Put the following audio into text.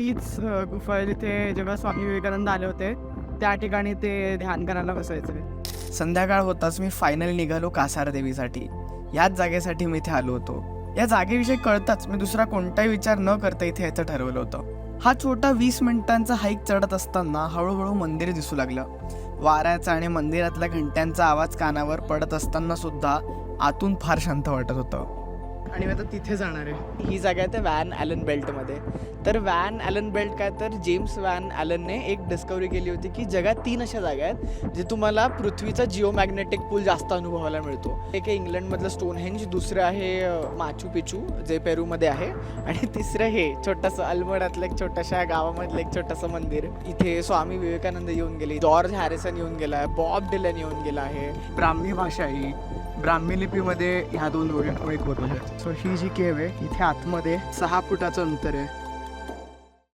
तीच गुफा आहे जिथे जेव्हा स्वामी विवेकानंद आले होते त्या ठिकाणी ते ध्यान करायला बसायचे. संध्याकाळ होताच मी फायनली निघालो कासार देवीसाठी. याच जागेसाठी मी इथे आलो होतो. या जागेविषयी कळताच मी दुसरा कोणताही विचार न करता इथे यायचं ठरवलं होतं. हा छोटा 20 मिनिटांचा हाईक चढत असताना हळूहळू मंदिर दिसू लागलं. वाऱ्याचा आणि मंदिरातल्या घंट्यांचा आवाज कानावर पडत असताना सुद्धा आतून फार शांत वाटत होतं. आणि मी आता तिथे जाणार आहे. ही जागा आहे त्या व्हॅन ॲलन बेल्टमध्ये. तर व्हॅन ॲलन बेल्ट काय तर जेम्स व्हॅन ॲलनने एक डिस्कवरी केली होती की जगात 3 अशा जागा आहेत जे तुम्हाला पृथ्वीचा जिओमॅग्नेटिक पूल जास्त अनुभवायला मिळतो. एक आहे इंग्लंडमधलं स्टोनहेंज, दुसरं आहे माचू पिचू जे पेरूमध्ये आहे, आणि तिसरं हे छोटंसं अल्मोडातलं एक छोट्याशा गावामधलं एक छोटंसं मंदिर. इथे स्वामी विवेकानंद येऊन गेले, जॉर्ज हॅरिसन येऊन गेला आहे, बॉब डिलन येऊन गेला आहे. ब्राह्मी भाषा ही ब्राह्मी लिपीमध्ये ह्या 2 ओळी होत आहेत. सो ही जी केव आहे इथे आतमध्ये 6 फुटाचं अंतर आहे.